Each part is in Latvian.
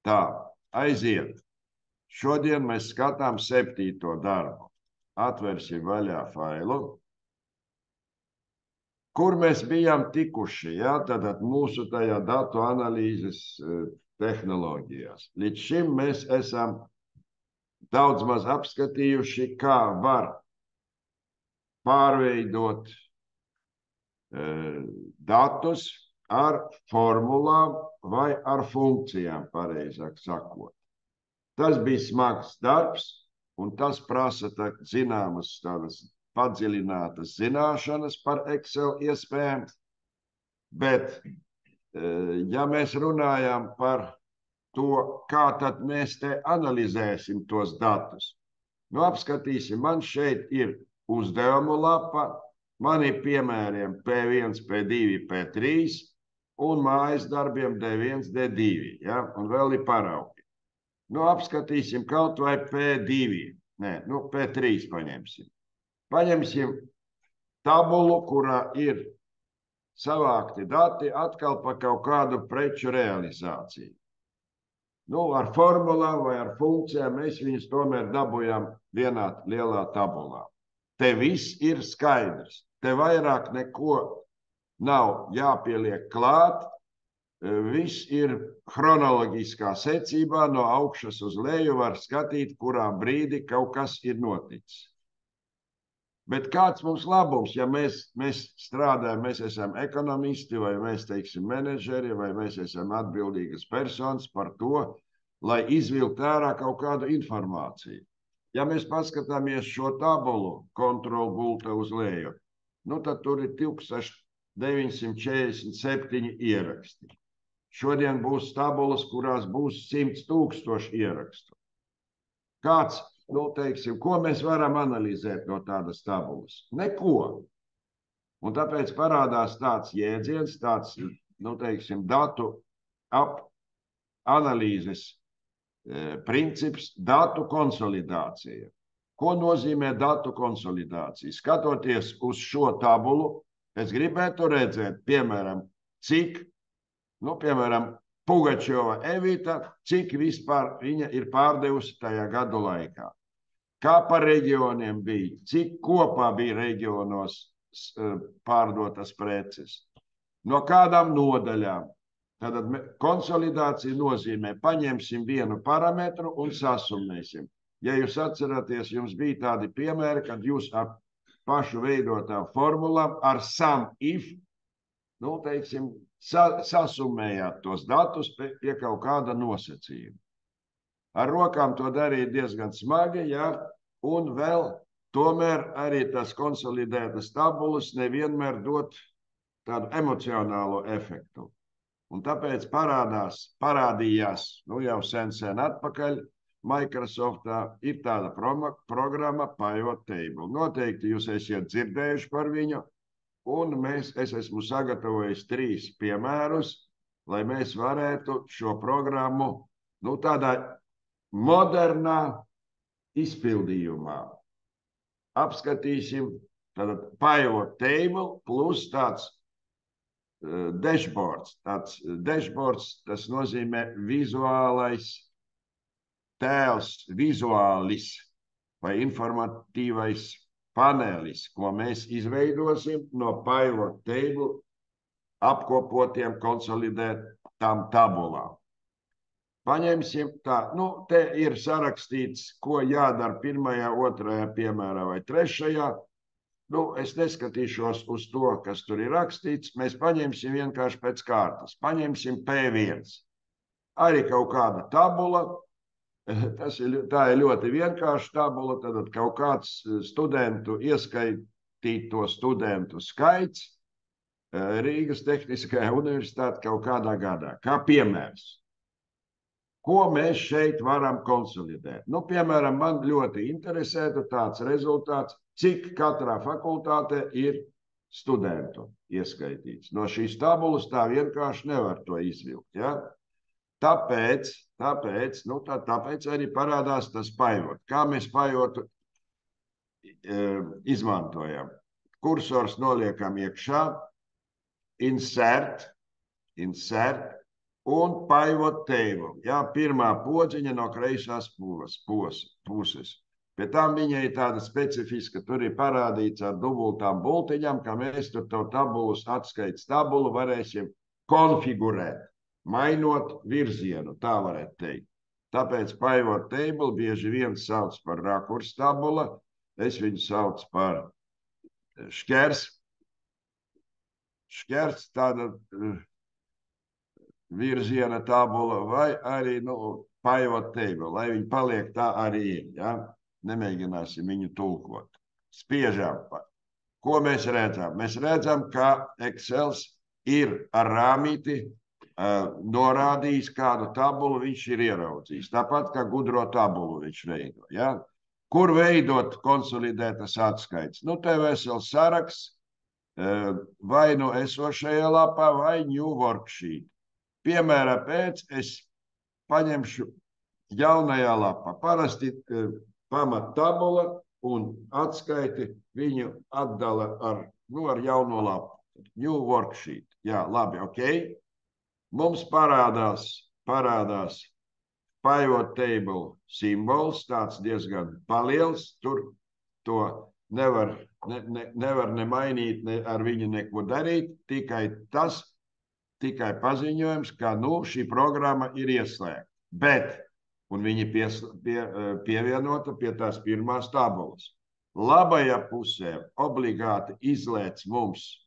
Tā, aiziet. Šodien mēs skatām 7. darbu. Atversim vaļā failu. Kur mēs bijām tikuši, ja? Tātad mūsu tajā datu analīzes tehnoloģijās. Līdz šim mēs esam daudz maz apskatījuši, kā var pārveidot datus ar formulām vai ar funkcijām, pareizāk sakot. Tas bija smags darbs, un tas prasa zināmas tādas padziļinātas zināšanas par Excel iespējām, bet, ja mēs runājam par to, kā tad mēs te analizēsim tos datus, nu apskatīsim, man šeit ir uzdevumu lapa, man ir piemēriem P1, P2, P3 un mājas darbiem D1, D2, ja? Un vēl ir paraugi. Nu, apskatīsim kaut vai P2, P3 paņemsim. Paņemsim tabulu, kurā ir savākti dati atkal par kaut kādu preču realizāciju. Nu, ar formulām vai ar funkcijām mēs viņus tomēr dabujām vienā lielā tabulā. Te viss ir skaidrs. Te vairāk neko nav jāpieliek klāt. Viss ir chronoloģiskā secībā, no augšas uz leju var skatīt, kurā brīdī kaut kas ir noticis. Bet kāds mums labums, ja mēs strādājam, mēs esam ekonomisti, vai mēs, teiksim, menedžeri, vai mēs esam atbildīgas personas par to, lai izvilkt ārā kaut kādu informāciju. Ja mēs paskatāmies šo tabulu, kontrolu gulta uz leju, nu tad tur ir 1947 ieraksti. Šodien būs tabulas, kurās būs 100 000 ierakstu. Kāds, teiksim, ko mēs varam analizēt no tādas tabulas? Neko. Un tāpēc parādās tāds jēdziens, tāds, teiksim, datu analīzes princips, datu konsolidācija. Ko nozīmē datu konsolidācija? Skatoties uz šo tabulu, es gribētu redzēt, piemēram, cik, piemēram, Pugačova Evita, cik vispār viņa ir pārdevusi tajā gadu laikā. Kā par reģioniem bija, cik kopā bija reģionos pārdotas preces, no kādām nodaļām. Tātad konsolidācija nozīmē, paņemsim vienu parametru un sasummēsim. Ja jūs atceraties, jums bija tādi piemēri, kad jūs ar pašu veidotām formulām, ar sum if, teiksim, sasummējāt tos datus pie kaut kāda nosacījuma. Ar rokām to darīt diezgan smagi, ja, un vēl tomēr arī tas konsolidētas tabulas nevienmēr dot tādu emocionālo efektu. Un tāpēc parādījās, jau sen atpakaļ, Microsoftā ir tāda programma Pivot Table. Noteikti jūs esat dzirdējuši par viņu, un es esmu sagatavojis 3 piemērus, lai mēs varētu šo programmu, tādā modernā izpildījumā. Apskatīsim, tātad Pivot Table plus tāds dashboards. Tāds dashboards, tas nozīmē vizuālais tēls, vizuālis vai informatīvais panelis, ko mēs izveidosim no Pivot Table apkopotiem konsolidētām tabulām. Paņemsim tā, te ir sarakstīts, ko jādara 1., 2. piemērā vai 3. Es neskatīšos uz to, kas tur ir rakstīts. Mēs paņemsim vienkārši pēc kārtas. Paņemsim P1. Arī kaut kāda tabula. Tā ir ļoti vienkārša tabula. Tad kaut kāds studentu ieskaitīto studentu skaits Rīgas Tehniskajā universitātē kaut kādā gadā. Kā piemērs. Ko mēs šeit varam konsolidēt? Piemēram, man ļoti interesētu tāds rezultāts, cik katrā fakultātē ir studentu ieskaitīts. No šīs tabulas tā vienkārši nevar to izvilkt. Ja? Tāpēc arī parādās tas Pivot. Kā mēs Pivotu izmantojam? Kursors noliekam iekšā, insert, un pivot table. Jā, pirmā podziņa no kreisās puses. Pie tam viņai ir tāda specifiska, tur ir parādīts ar dubultām bultiņām, ka mēs tur to tabulas atskaites tabulu varēsim konfigurēt, mainot virzienu, tā varētu teikt. Tāpēc pivot table bieži vien sauc par rakurs tabula, es viņu sauc par šķers tāda virziena tabula vai arī pivot table, lai viņi paliek tā arī ir. Ja? Nemēģināsim viņu tulkot. Spiežam. Ko mēs redzam? Mēs redzam, ka Excels ir ar rāmīti norādījis, kādu tabulu viņš ir ieraudzījis. Tāpat kā gudro tabulu viņš veido. Ja? Kur veidot konsolidētas atskaites? Te vesels saraksts vai esošajā lapā vai new worksheet. Piemēram, es paņemšu jaunajā lapā. Parasti pamat tabula un atskaiti viņu atdala ar jauno lapu. New worksheet. Jā, labi, ok. Mums parādās pivot table simbols, tāds diezgan paliels. Tur to nevar ne mainīt, ne ar viņu neko darīt. Tikai paziņojums, ka šī programma ir ieslēgta. Bet, un viņi pievienota pie tās pirmās tabulas. Labajā pusē obligāti izlēc mums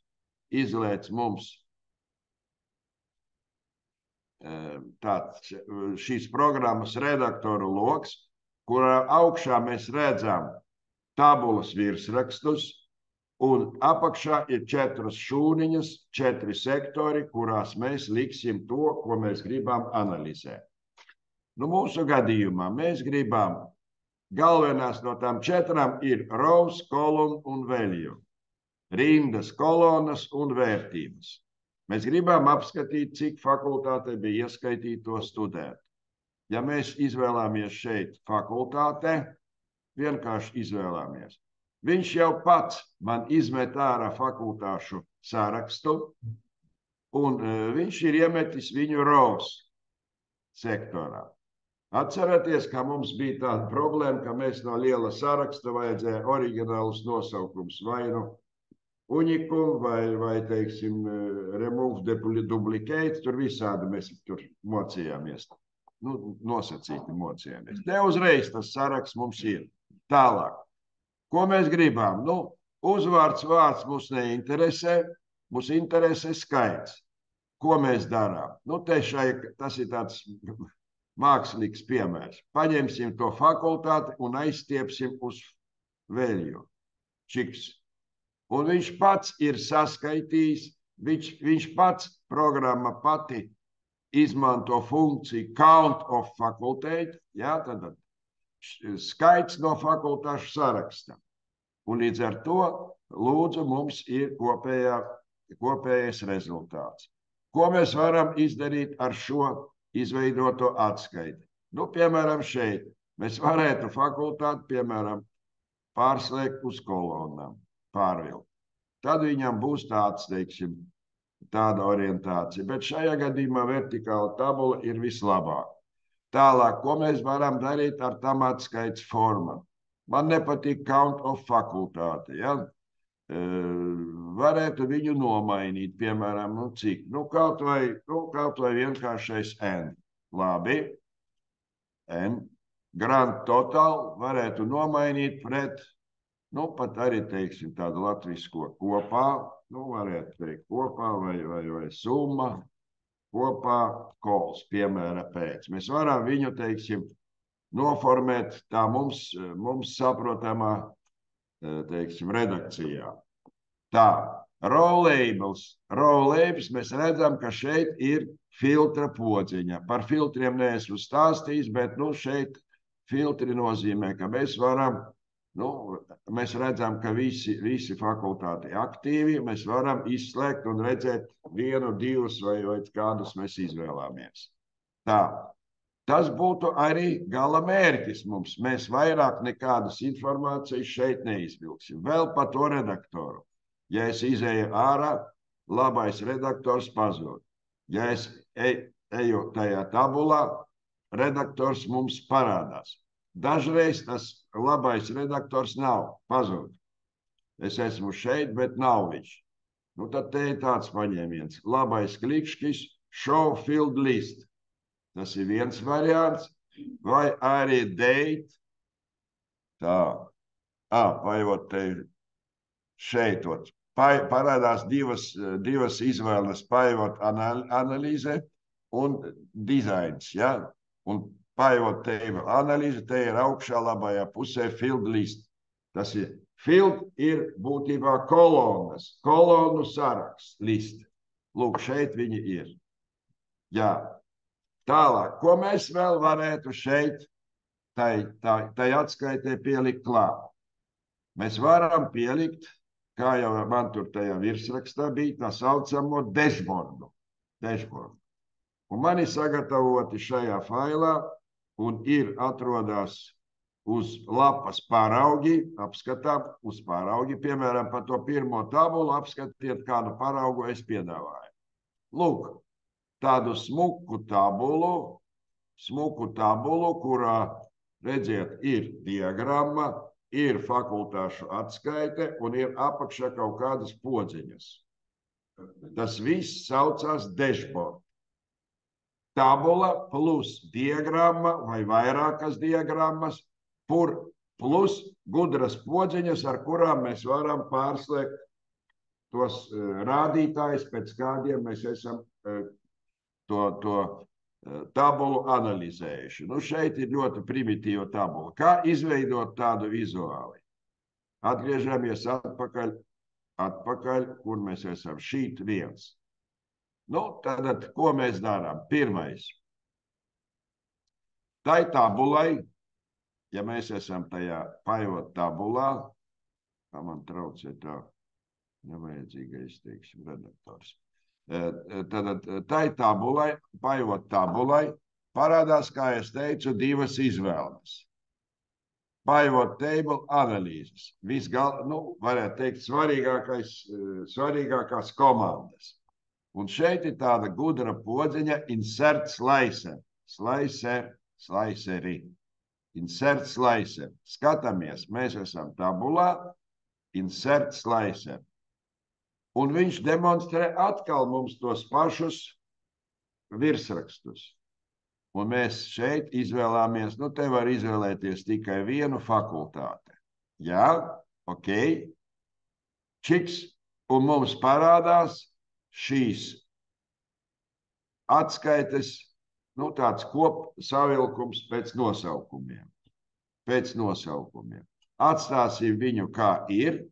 šīs programmas redaktoru loks, kurā augšā mēs redzam tabulas virsrakstus, un apakšā ir 4 šūniņas, 4 sektori, kurās mēs liksim to, ko mēs gribam analizēt. Mūsu gadījumā mēs gribam, galvenās no tām 4 ir rows, column un value. Rindas, kolonas un vērtības. Mēs gribam apskatīt, cik fakultātei bija ieskaitīto studentu. Ja mēs izvēlamies šeit fakultātē, vienkārši izvēlamies. Viņš jau pats man izmet ārā fakultāšu sarakstu, un viņš ir iemetis viņu rows sektorā. Atcerieties, ka mums bija tāda problēma, ka mēs no liela saraksta vajadzēja oriģinālus nosaukums vai unikum vai teiksim, remove duplicate, tur visādi mēs tur mocījāmies. Nosacīti mocījāmies. Te uzreiz tas saraksts mums ir. Tālāk. Ko mēs gribam? Uzvārds, vārds mūs neinteresē, mūs interesē skaits. Ko mēs darām? Tas ir tāds mākslīgs piemērs. Paņemsim to fakultāti un aizstiepsim uz value. Čiks. Un viņš pats ir saskaitījis, viņš pats, programma pati izmanto funkciju count of facultate, ja, tad skaits no fakultāšu saraksta. Un līdz ar to, lūdzu, mums ir kopējais rezultāts. Ko mēs varam izdarīt ar šo izveidoto atskaiti? Piemēram, šeit mēs varētu fakultāti, piemēram, pārslēgt uz kolonām. Pārvilkt. Tad viņam būs tāda orientācija. Bet šajā gadījumā vertikāla tabula ir vislabāk. Tālāk, ko mēs varam darīt ar tam atskaites formām? Man nepatīk count of fakultāte. Ja? Varētu viņu nomainīt, piemēram, cik? Kaut vai vienkāršais N. Labi. N. Grand total varētu nomainīt pret pat arī, teiksim, tādu latvisko kopā, varētu teikt kopā vai summa, kopā kols, piemēra pēc. Mēs varam viņu, teiksim, noformēt tā mums saprotamā, teiksim, redakcijā. Tā, row labels mēs redzam, ka šeit ir filtra podziņa. Par filtriem neesmu stāstījis, bet, šeit filtri nozīmē, ka mēs varam mēs redzam, ka visi fakultāti aktīvi, mēs varam izslēgt un redzēt 1, 2 vai kādus mēs izvēlāmies. Tā. Tas būtu arī gala mērķis mums. Mēs vairāk nekādas informācijas šeit neizvilksim. Vēl par to redaktoru. Ja es izēju ārā, labais redaktors pazūd. Ja es eju tajā tabulā, redaktors mums parādās. Dažreiz tas labais redaktors nav pazudis. Es esmu šeit, bet nav viņš. Nu, tad te ir tāds paņēmiens. Labais klikšķis, show field list. Tas ir viens variants. Vai arī date. Tā. Paiet te šeit. Parādās divas izvēles. Paiet analīze un dizains. Ja? Un paiet te analīze, te ir augšā labajā pusē field list. Tas ir field ir būtībā kolonas. Kolonu saraksts liste. Lūk, šeit viņi ir. Jā. Tālāk, ko mēs vēl varētu šeit tai atskaitē pielikt klāt? Mēs varam pielikt, kā jau man tur tajā virsrakstā bija, tā saucamo dashboardu. Un man ir sagatavoti šajā failā un ir atrodās uz lapas paraugi, apskatām uz paraugi, piemēram, par to pirmo tabulu, apskatiet, kādu paraugu es piedāvāju. Lūk, tādu smuku tabulu, kurā, redziet, ir diagramma, ir fakultāšu atskaite un ir apakšā kaut kādas podziņas. Tas viss saucās dashboard. Tabula plus diagramma vai vairākas diagrammas, plus gudras podziņas, ar kurām mēs varam pārslēgt tos rādītājus, pēc kādiem mēs esam to tabulu analizējuši. Nu, šeit ir ļoti primitīva tabula. Kā izveidot tādu vizuāli? Atgriežamies atpakaļ, kur mēs esam. Sheet 1. Nu, tad, ko mēs darām? Pirmais. Tai tabulai, ja mēs esam tajā pivot tabulā, kā man traucē tā nevajadzīgais, teiksim, redaktors. Tad tai tabulai, pivot tabulai, parādās, kā es teicu, divas izvēles. Pivot table analīzes. Varētu teikt, svarīgākās komandas. Un šeit ir tāda gudra podziņa insert slicer. Sliceri. Insert slicer. Skatāmies, mēs esam tabulā, insert slicer. Un viņš demonstrē atkal mums tos pašus virsrakstus. Un mēs šeit izvēlāmies, te var izvēlēties tikai vienu fakultāti. Jā, ok. Čiks, un mums parādās šīs atskaites, tāds kopsavilkums pēc nosaukumiem. Atstāsim viņu kā ir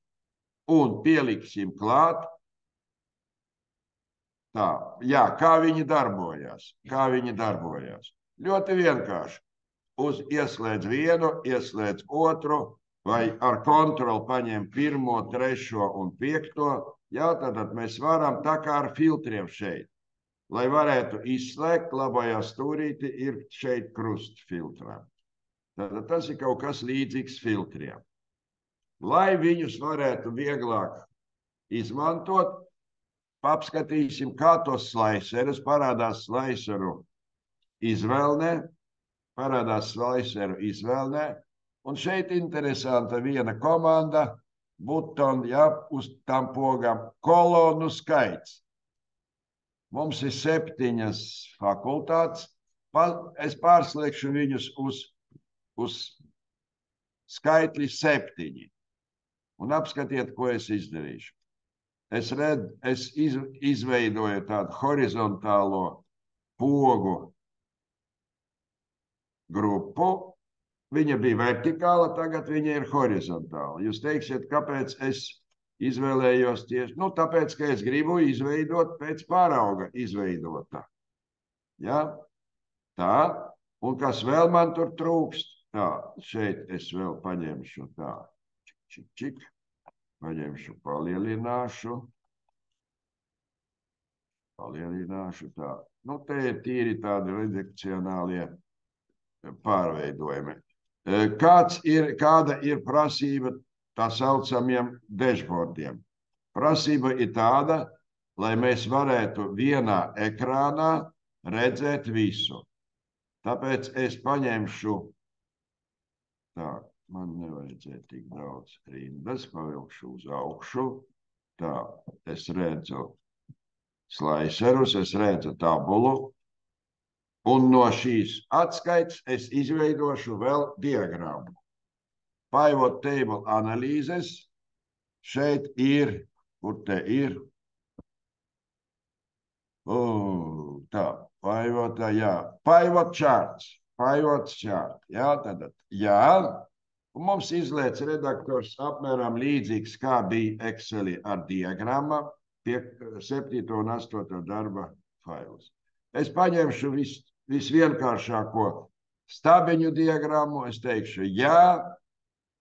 un pieliksim klāt. Tā, jā, kā viņi darbojās. Ļoti vienkārši. Ieslēdz vienu, ieslēdz otru, vai ar kontroli paņem 1, 3 un 5. Jā, tad mēs varam tā kā ar filtriem šeit. Lai varētu izslēgt, labajā stūrīti ir šeit krustfiltrā. Tad tas ir kaut kas līdzīgs filtriem. Lai viņus varētu vieglāk izmantot, apskatīsim, kā tos slicerus parādās sliceru izvēlnē. Un šeit interesanta viena komanda, button, uz tam pogam, kolonu skaits. Mums ir 7 fakultātes. Es pārslēgšu viņus uz skaitli 7. Un apskatiet, ko es izdarīšu. Es izveidoju tādu horizontālo pogu grupu. Viņa bija vertikāla, tagad viņa ir horizontāla. Jūs teiksiet, kāpēc es izvēlējos tieši? Tāpēc, ka es gribu izveidot pēc parauga izveidotā. Ja? Tā. Un kas vēl man tur trūkst? Tā, šeit es vēl paņemšu tā. Čik. Paņemšu, palielināšu tā. Te ir tīri tādi redakcionālie pārveidojumi. Kāda ir prasība tā saucamiem dashboardiem? Prasība ir tāda, lai mēs varētu vienā ekrānā redzēt visu. Tāpēc es paņemšu, tā, man nevajadzēja tik daudz rindas, pavilkšu uz augšu. Tā, es redzu slaiserus, es redzu tabulu, un no šīs atskaites es izveidošu vēl diagrammu. Pivot table analīzes šeit ir, kur te ir? Tā, pivot charts, jā, tad, jā, un mums izliec redaktors apmēram līdzīgs, kā bija Excelī ar diagramma, pie 7. un 8. darba failus. Es paņemšu visvienkāršāko stabiņu diagrammu, es teikšu jā,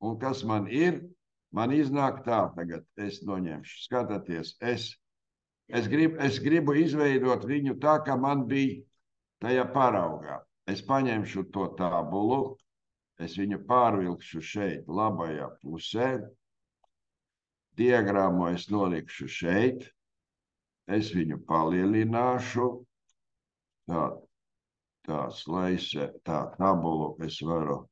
un kas man ir? Man iznāk tā, tagad es noņemšu. Skatāties, es gribu izveidot viņu tā, kā man bija tajā paraugā. Es paņemšu to tabulu, es viņu pārvilkšu šeit labajā pusē, diagrammu es nolikšu šeit, es viņu palielināšu, tā slaise, tā tabulu es varu,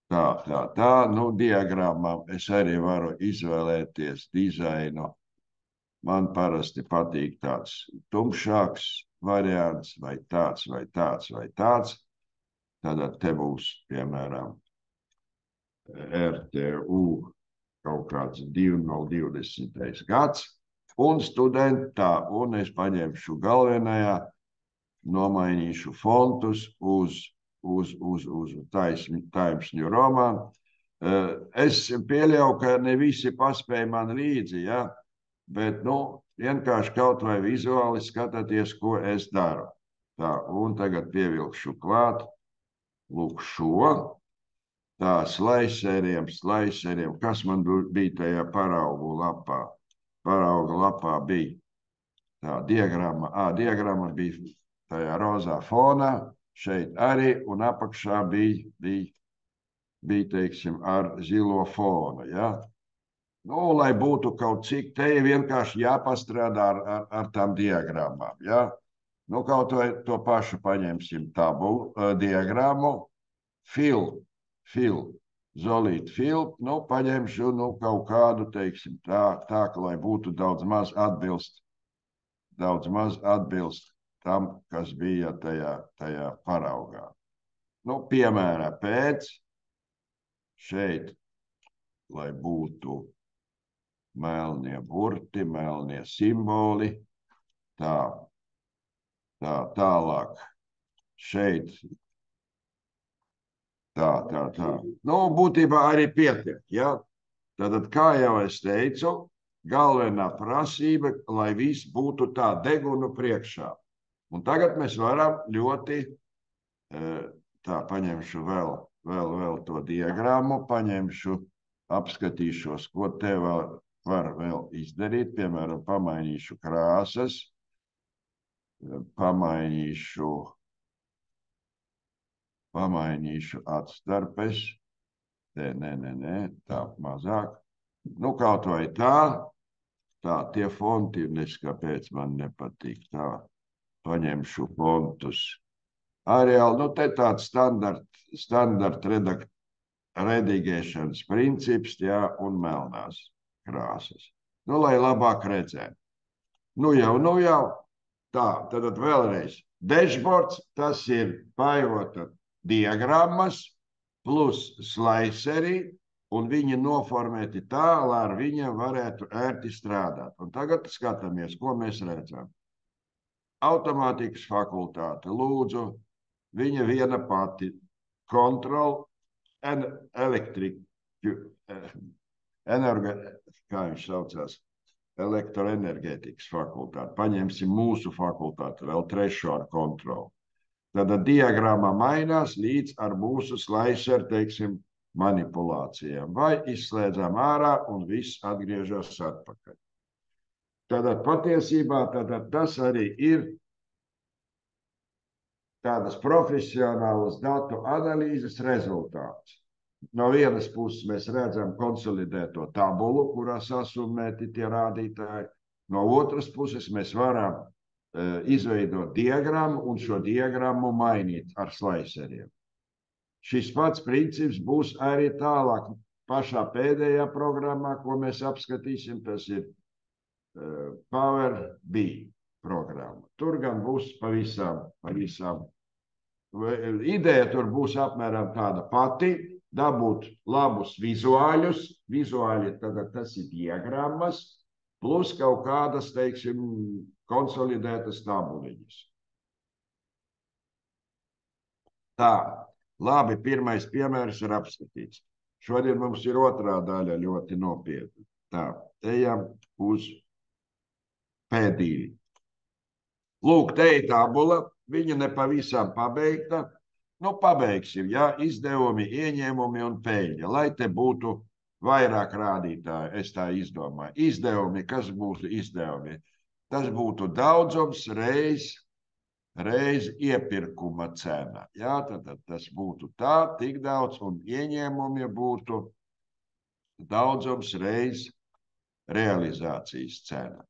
tā, nu diagrammā es arī varu izvēlēties dizainu. Man parasti patīk tāds tumšāks variants, vai tāds, vai tāds, vai tāds. Tad te būs, piemēram, RTU kaut kāds 2020. gads, un studenti tā, un es paņemšu galvenajā, nomainīšu fontus uz Times New Roman. Es pieļauju, ka ne visi paspēja man līdzi, ja? Bet, vienkārši kaut vai vizuāli skatāties, ko es daru. Tā, un tagad pievilkšu klāt, lūk šo, tā, slaiseriem, kas man bija tajā paraugu lapā. Parauga lapā bija tā diagramma bija tajā rozā fonā, šeit arī, un apakšā bija, teiksim, ar zilo fonu, ja? Lai būtu kaut cik, te vienkārši jāpastrādā ar tām diagrammām. Ja? Kaut vai to pašu paņemsim tabulu, diagrammu, zolīt fill, paņemšu kaut kādu, teiksim, tā, lai būtu daudz maz atbilst tam, kas bija tajā paraugā. Piemēram, pēc šeit, lai būtu melnie burti, melnie simboli, tālāk šeit, tā. Būtībā arī pietiek, ja? Tad, kā jau es teicu, galvenā prasība, lai viss būtu tā degunu priekšā. Un tagad mēs varam ļoti, tā, paņemšu vēl to diagrammu, apskatīšos, ko te var vēl izdarīt, piemēram, pamainīšu krāsas, pamainīšu atstarpes, tā mazāk, kaut vai tā, tie fonti, kāpēc man nepatīk, tā, paņemšu fontus. Arial, te tāds standart redigēšanas princips, jā, un melnās krāsas. Lai labāk redzētu. Jau. Tā, tad vēlreiz. Dashboards, tas ir pivota diagrammas plus slaiseri, un viņi noformēti tā, lai ar viņiem varētu ērti strādāt. Un tagad skatāmies, ko mēs redzam. Automātikas fakultāte, lūdzu, viņa viena pati, kontrol, kā viņš saucās, elektroenerģētikas fakultāte. Paņemsim mūsu fakultāti, vēl trešo ar kontroli. Tad diagramma mainās līdz ar mūsu slaiseru, teiksim, manipulācijām. Vai izslēdzam ārā un viss atgriežas atpakaļ. Tad patiesībā tas arī ir tādas profesionālas datu analīzes rezultāts. No vienas puses mēs redzam konsolidēto tabulu, kurā sasummēti tie rādītāji. No otras puses mēs varam izveidot diagrammu un šo diagrammu mainīt ar slaiseriem. Šis pats princips būs arī tālāk pašā pēdējā programmā, ko mēs apskatīsim. Tas ir Power BI programma. Tur gan būs pavisam. Ideja tur būs apmēram tāda pati, dabūt labus vizuāļus. Vizuāļi tagad tas ir diagrammas, plus kaut kādas, teiksim, konsolidētas tabuliņas. Tā, labi, pirmais piemērs ir apskatīts. Šodien mums ir otrā daļa ļoti nopietna. Tā, ejam uz P2. Lūk, te ir tabula, viņa nepavisam pabeigta. Nu, pabeigsim, ja, izdevumi, ieņēmumi un peļņa, lai te būtu vairāk rādītāju, es tā izdomāju. Izdevumi, kas būtu izdevumi? Tas būtu daudzums reiz iepirkuma cena. Jā, tad tas būtu tā, tik daudz, un ieņēmumi būtu daudzums reiz realizācijas cena.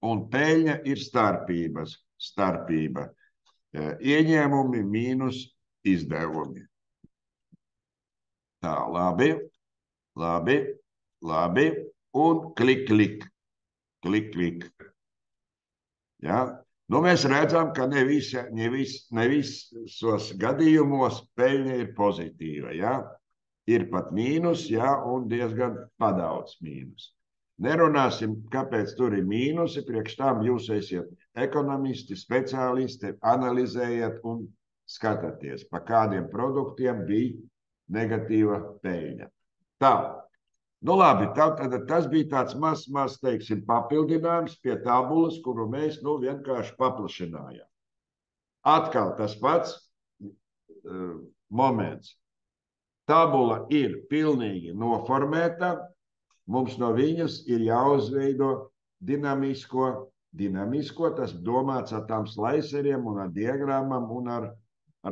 Un peļņa ir starpība. Ieņēmumi mīnus izdevumi. Tā, labi, un klik. Ja? Nu, mēs redzam, ka ne visos gadījumos peļņa ir pozitīva. Ja? Ir pat mīnus, ja? Un diezgan padaudz mīnus. Nerunāsim, kāpēc tur ir mīnusi, priekš tām jūs esiet ekonomisti, speciālisti, analizējiet un skatāties, pa kādiem produktiem bija negatīva peļņa. Tā, nu labi, tas bija tāds maz, teiksim, papildinājums pie tabulas, kuru mēs, vienkārši paplašinājām. Atkal tas pats moments. Tabula ir pilnīgi noformēta. Mums no viņas ir jāuzveido dinamisko, tas domāts ar tām slaiseriem un ar diagrammam un ar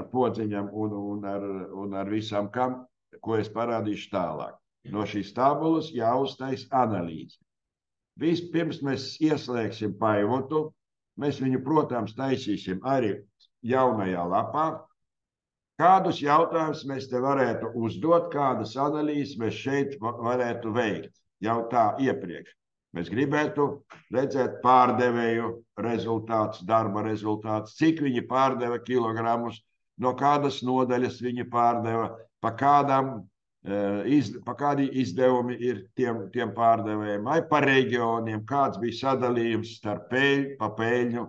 podziņam un ar visam, ko es parādīšu tālāk. No šīs tabulas jāuztais analīze. Vispirms mēs ieslēgsim paivotu, mēs viņu, protams, taisīsim arī jaunajā lapā. Kādus jautājumus mēs te varētu uzdot, kādas analīzes mēs šeit varētu veikt? Jau tā iepriekš. Mēs gribētu redzēt pārdevēju rezultātus, darba rezultātus, cik viņi pārdeva kilogramus, no kādas nodaļas viņi pārdeva, pa kādi izdevumi ir tiem pārdevējiem, vai pa reģioniem, kāds bija sadalījums starp peļņu.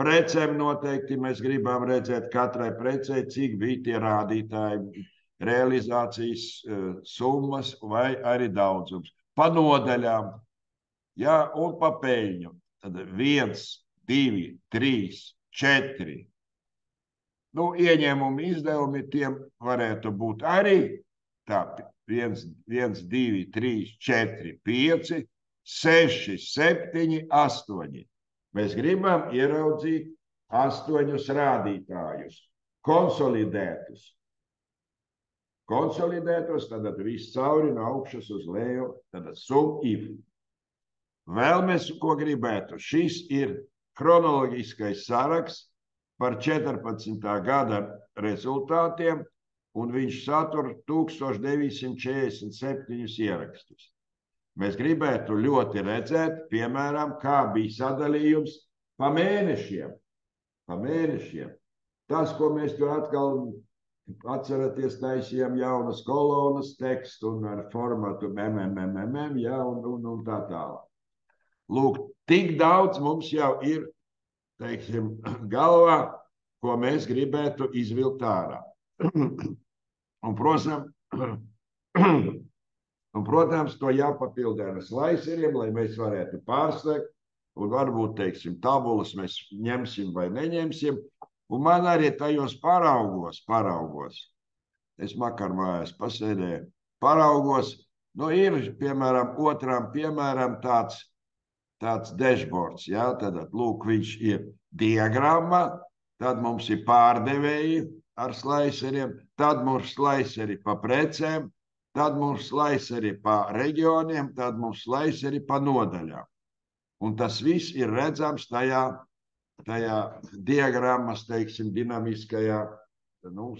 Precēm noteikti mēs gribam redzēt katrai precei, cik bija tie rādītāji, realizācijas summas vai arī daudzums. Pa nodaļām, ja, un pa peļņu. Tad 1, 2, 3, 4. Nu, ieņēmumi, izdevumi tiem varētu būt arī tā 1, 2, 3, 4, 5, 6, 7, 8. Mēs gribam ieraudzīt 8 rādītājus, konsolidētus. Tad viss cauri no augšas uz leju, tad sum if. Vēl mēs ko gribētu? Šis ir kronoloģiskais saraksts par 14. gada rezultātiem, un viņš satur 1947 ierakstus. Mēs gribētu ļoti redzēt, piemēram, kā bija sadalījums pa mēnešiem. Tas, ko mēs tur atkal atceraties, taisījām jaunas kolonas tekstu un ar formatu ja, un tā tālāk. Lūk, tik daudz mums jau ir, teiksim, galvā, ko mēs gribētu izvilkt ārā. Protams, to jāpapilda ar slaiseriem, lai mēs varētu pārslēgt, un varbūt, teiksim, tabulas mēs ņemsim vai neņemsim. Un man arī tajos paraugos, es makar mājās pasēdēju, paraugos, ir, piemēram, otram, piemēram, tāds dashboards, ja, tad, lūk, viņš ir diagramma, tad mums ir pārdevēji ar slaiseriem, tad mums slaiseri pa precēm, tad mums slaiseri pa reģioniem, tad mums slaiseri pa nodaļām. Un tas viss ir redzams tajā tajā diagrammas, teiksim, dinamiskajā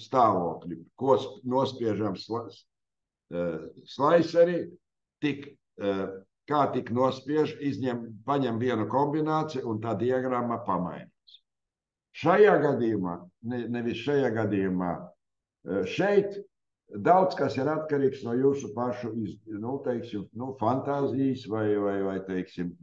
stāvokļi, ko nospiežam slaiseri, kā tik nospiež, paņem vienu kombināciju un tā diagramma pamainās. Šajā gadījumā, nevis šajā gadījumā, šeit daudz kas ir atkarīgs no jūsu pašu fantāzijas vai teiksim,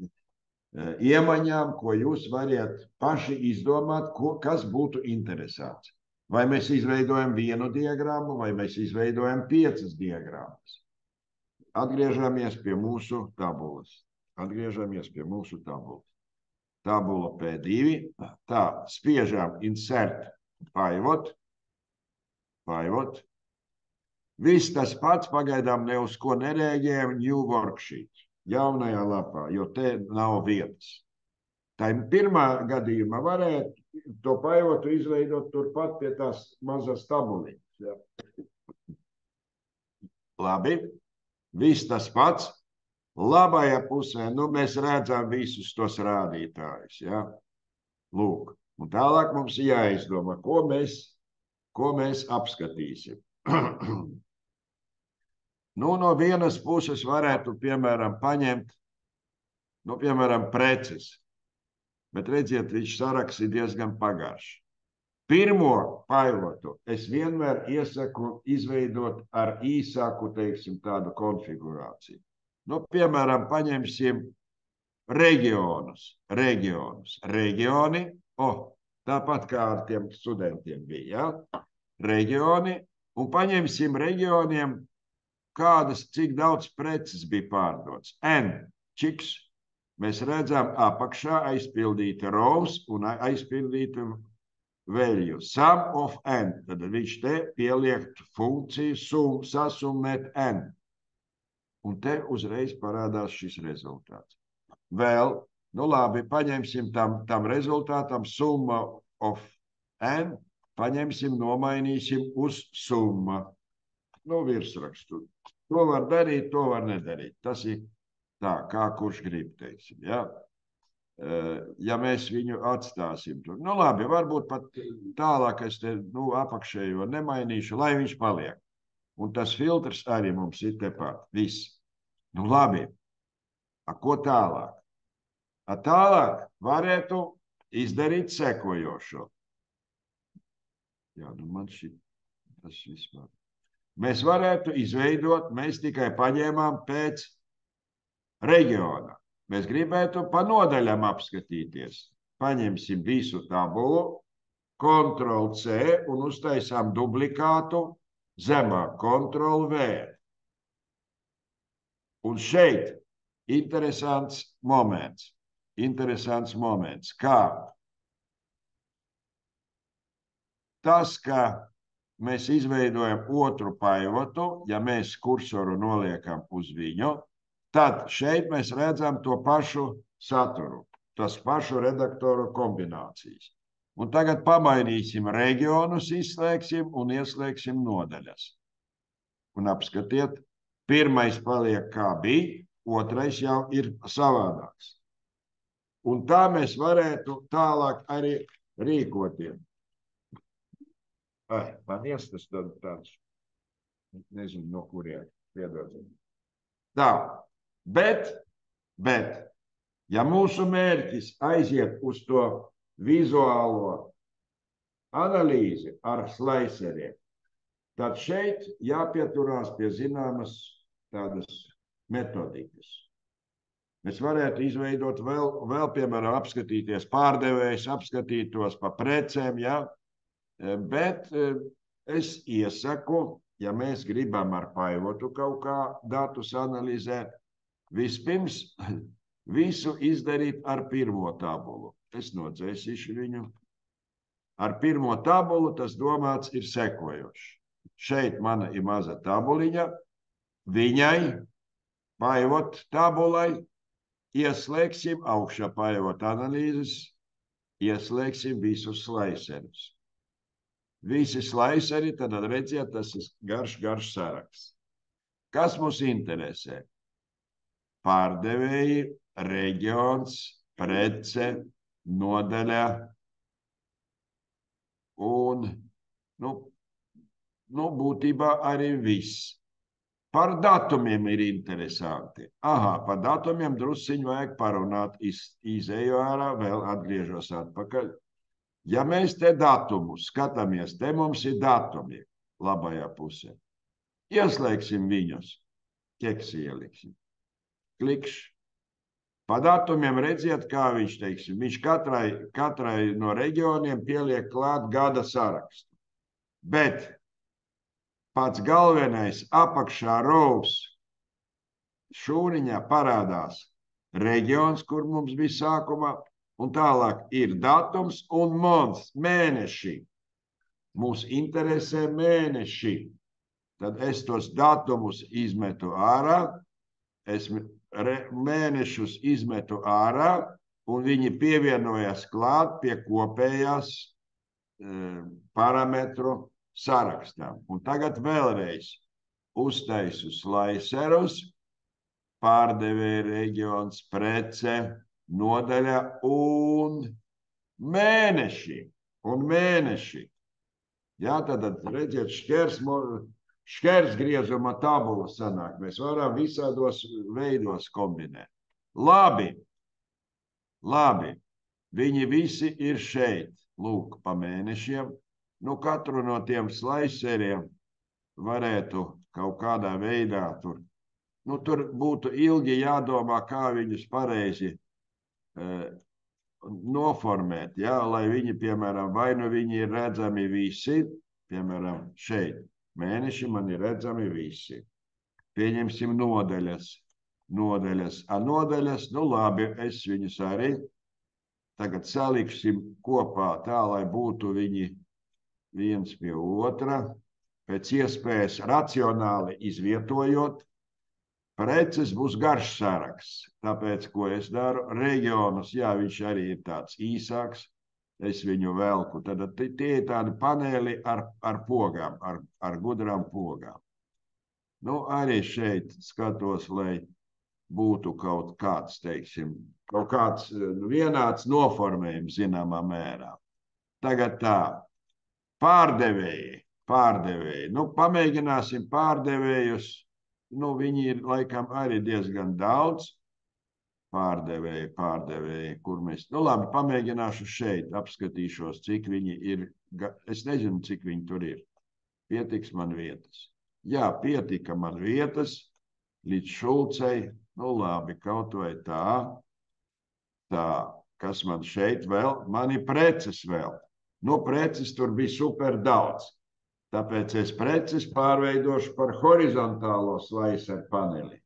iemaņām, ko jūs variet paši izdomāt, kas būtu interesants. Vai mēs izveidojam vienu diagrammu, vai mēs izveidojam 5 diagrammas. Atgriežamies pie mūsu tabulas. Tabula P2. Tā, spiežam insert pivot. Viss tas pats, pagaidām ne uz ko nereaģējam, new worksheet, jaunajā lapā, jo te nav vietas. Tā pirmā gadījumā varētu to pivotu izveidot turpat pie tās mazas tabuliņas. Ja. Labi, viss tas pats. Labajā pusē mēs redzam visus tos rādītājus. Ja. Lūk, un tālāk mums jāizdomā, ko mēs apskatīsim. No vienas puses varētu, piemēram, paņemt, preces, bet redziet, viņš saraksts ir diezgan pagaršs. Pirmo pivotu es vienmēr iesaku izveidot ar īsāku, teiksim, tādu konfigurāciju. Piemēram, paņemsim reģionus. Reģioni, tāpat kā ar tiem studentiem bija, ja? Reģioni, un paņemsim reģioniem, cik daudz preces bija pārdots. N, čiks, mēs redzam apakšā aizpildīta rows un aizpildīta value. Sum of N, tad viņš te pieliek funkciju sasummēt N. Un te uzreiz parādās šis rezultāts. Vēl, labi, paņemsim tam rezultātam summa of N, paņemsim, nomainīsim uz summa. Virsrakstu. To var darīt, to var nedarīt. Tas ir tā, kā kurš grib, teiksim. Ja, ja mēs viņu atstāsim tur. Labi, varbūt pat tālāk es te apakšējo nemainīšu, lai viņš paliek. Un tas filtrs arī mums ir tepat. Viss. Labi. Ko tālāk? Tālāk varētu izdarīt sekojošo. Jā, man tas vispār. Mēs varētu izveidot, mēs tikai paņēmām pēc reģiona. Mēs gribētu pa nodaļām apskatīties. Paņemsim visu tabulu, Ctrl+C un uztaisām duplikātu zemāk, Ctrl+V. Un šeit interesants moments, kā tas, ka mēs izveidojam otru pivotu, ja mēs kursoru noliekam uz viņu, tad šeit mēs redzam to pašu saturu, tas pašu redaktoru kombinācijas. Un tagad pamainīsim reģionus, izslēgsim un ieslēgsim nodaļas. Un apskatiet, pirmais paliek kā bija, otrais jau ir savādāks. Un tā mēs varētu tālāk arī rīkoties. Man iestas tāds, nezinu, no kuriem, piedodiet. Tā, bet, ja mūsu mērķis aiziet uz to vizuālo analīzi ar slaiseriem, tad šeit jāpieturās pie zināmas tādas metodikas. Mēs varētu izveidot vēl piemēram, apskatīties pārdevējus, apskatītos pa precēm, ja? Bet es iesaku, ja mēs gribam ar pivotu kaut kā datus analizēt, vispirms visu izdarīt ar pirmo tabulu. Es nodzēsīšu viņu. Ar pirmo tabulu tas domāts ir sekojošs. Šeit mana ir maza tabuliņa, viņai, pivot tabulai, ieslēgsim augšā pivot analīzes, ieslēgsim visus slaiserus. Visi slaiseri, tad redziet, tas ir garš saraksts. Kas mums interesē? Pārdevēji, reģions, prece, nodaļa un, būtībā arī viss. Par datumiem ir interesanti. Par datumiem drusciņi vajag parunāt. Izēju ārā, vēl atgriežos atpakaļ. Ja mēs te datumus skatāmies, te mums ir datumi labajā pusē. Ieslēgsim viņus, ķeksi ieliksim. Klikšs. Pa datumiem redziet, kā viņš, teiksim, viņš katrai no reģioniem pieliek klāt gada sarakstu. Bet pats galvenais apakšā rovs šūniņā parādās reģions, kur mums bija sākumā, un tālāk ir datums un mēneši. Mūs interesē mēneši. Tad es tos datumus izmetu ārā, mēnešus izmetu ārā, un viņi pievienojas klāt pie kopējās parametru sarakstām. Un tagad vēlreiz uztaisu slaiserus, pārdevēja reģions, prece, nodaļa un mēneši. Jā, tad redziet, šķērsgriezuma tabula sanāk. Mēs varam visādos veidos kombinēt. Labi. Viņi visi ir šeit. Lūk, pa mēnešiem. Katru no tiem slaiseriem varētu kaut kādā veidā tur būtu ilgi jādomā, kā viņus pareizi noformēt, jā, lai viņi, piemēram, vai nu viņi ir redzami visi, piemēram, šeit mēneši man ir redzami visi. Pieņemsim nodaļas. Nodaļas, labi, es viņus arī tagad saliksim kopā tā, lai būtu viņi viens pie otra, pēc iespējas racionāli izvietojot. Preces būs garš saraksts, tāpēc, ko es daru, reģionus, jā, viņš arī ir tāds īsāks, es viņu velku, tad tie ir tādi paneļi ar pogām, ar gudrām pogām. Arī šeit skatos, lai būtu kaut kāds, teiksim, kaut kāds vienāds noformējums zināmā mērā. Tagad tā, pārdevēji, pamēģināsim pārdevējus. Viņi ir laikam arī diezgan daudz. Pārdevēji, kur mēs... labi, pamēģināšu šeit, apskatīšos, cik viņi ir. Es nezinu, cik viņi tur ir. Pietiks man vietas. Jā, pietika man vietas līdz Šulcei. Labi, kaut vai tā. Tā, kas man šeit vēl? Man ir preces vēl. Preces tur bija super daudz. Tāpēc es preces pārveidošu par horizontālo slaiseru paneli.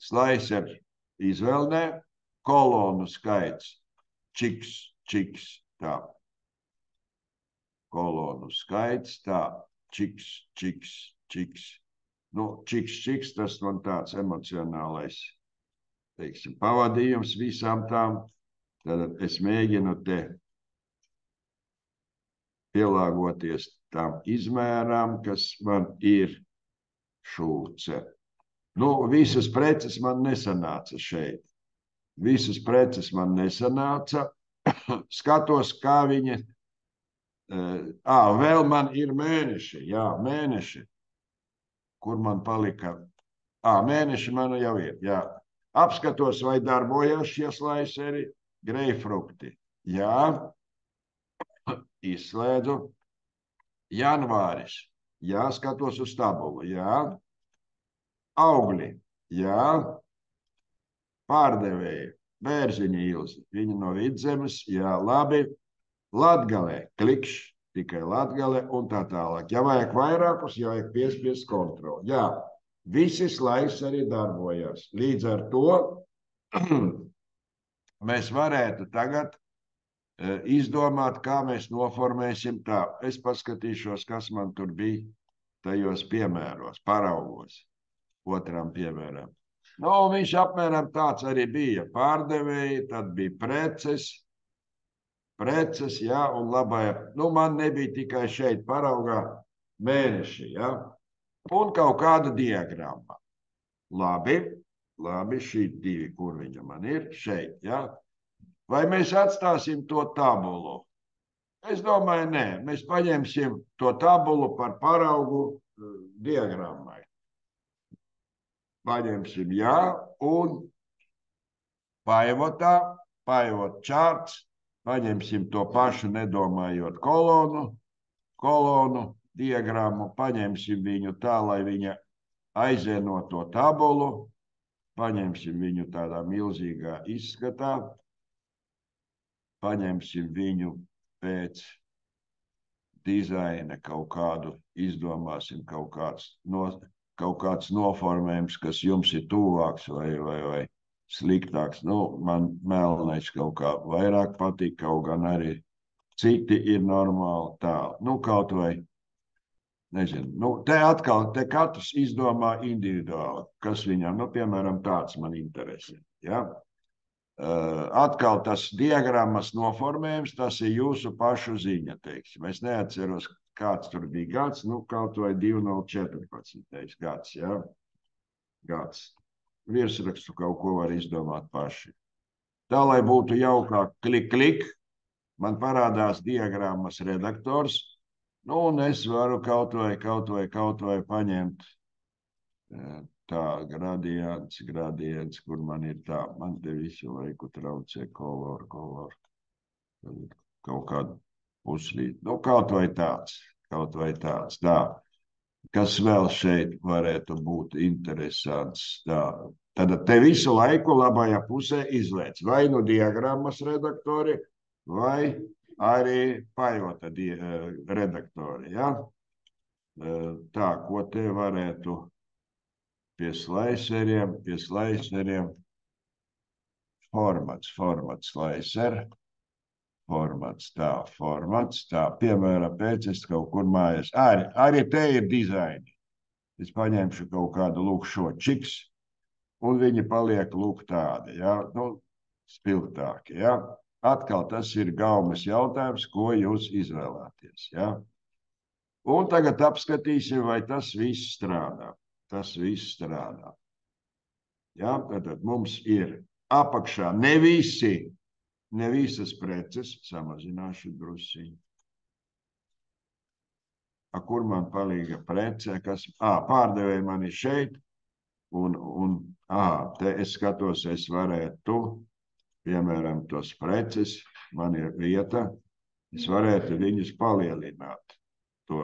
Slaiseru izvēlnē, kolonu skaits, čiks, tā. Kolonu skaits, tā, čiks. Čiks, tas man tāds emocionālais, teiksim, pavadījums visām tām. Tad es mēģinu te pielāgoties tām izmērām, kas man ir Šulce. Visas preces man nesanāca šeit. Skatos, kā viņi... vēl man ir mēneši. Jā, mēneši. Kur man palika? Mēneši man jau ir. Jā. Apskatos, vai darbojas šie slaiseri. Greifrukti. Jā. Izslēdzu. Janvāris. Jā, skatos uz tabulu. Jā. Augļi. Jā. Pārdevēji. Bērziņa Ilze. Viņa no Vidzemes. Jā, labi. Latgalē. Klikšs. Tikai Latgale un tā tālāk. Ja vajag vairākus, ja vajag piespiest kontroli. Jā. Visi slaiseri darbojas. Līdz ar to mēs varētu tagad izdomāt, kā mēs noformēsim tā. Es paskatīšos, kas man tur bija tajos piemēros, paraugos, otram piemēram. Viņš apmēram tāds arī bija. Pārdevēji, tad bija preces, jā, un labāja. Man nebija tikai šeit paraugā mēneši, jā, un kaut kāda diagramma. Labi, šī divi, kur viņa man ir, šeit, jā. Vai mēs atstāsim to tabulu? Es domāju, nē. Mēs paņemsim to tabulu par paraugu diagrammai. Paņemsim, jā, un pivotā, pivot charts, paņemsim to pašu nedomājot kolonu diagrammu, paņemsim viņu tā, lai viņa aizieno to tabulu, paņemsim viņu tādā milzīgā izskatā, paņemsim viņu pēc dizaina kaut kādu, izdomāsim kaut kāds noformējums, kas jums ir tuvāks vai sliktāks. Nu, man melnais kaut kā vairāk patīk, kaut gan arī citi ir normāli tā. Nu, kaut vai, nezinu, nu, te atkal, te katrs izdomā individuāli, kas viņam, nu, piemēram, tāds man interesē, ja? Atkal tas diagrammas noformējums, tas ir jūsu pašu ziņa, teiksim. Es neatceros, kāds tur bija gads, nu, kaut vai 2014. gads, ja? Gads. Virsrakstu kaut ko var izdomāt paši. Tā, lai būtu jaukāk, klik, man parādās diagrammas redaktors, nu, un es varu kaut vai paņemt tā, gradients, kur man ir tā, man te visu laiku traucē kolor, kaut kādu puslīt. Nu, kaut vai tāds, tā. Kas vēl šeit varētu būt interesants? Tā. Tad te visu laiku labajā pusē izlēc vai nu diagrammas redaktori, vai arī pivota redaktori, ja? Tā, ko te varētu pie sliceriem, formats, slicer, formats, tā, piemēram, pēc es kaut kur mājās, arī te ir dizaini. Es paņemšu kaut kādu lūk šo čiks, un viņi paliek lūk tādi, ja, nu, spilgtāki, ja. Atkal tas ir gaumes jautājums, ko jūs izvēlēties, ja. Un tagad apskatīsim, vai tas viss strādā. Ja, tad mums ir apakšā ne visas preces, samazināšu drusiņu. Kur man palīga prece, kas, pārdevēja man ir šeit, te es skatos, es varētu, piemēram, tos preces, man ir vieta, es varētu viņus palielināt, to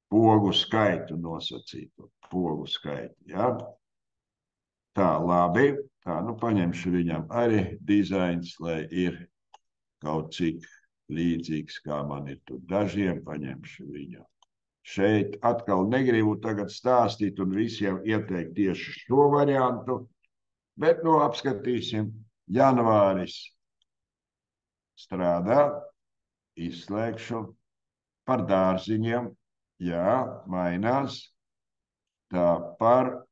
pogu skaitu nosacītu, ja? Tā, labi, tā, nu paņemšu viņam arī dizains, lai ir kaut cik līdzīgs, kā man ir tur dažiem, paņemšu viņu. Šeit atkal negribu tagad stāstīt un visiem ieteikt tieši šo variantu, bet nu apskatīsim. Janvāris strādā, izslēgšu par dārziņiem, jā, mainās, tā par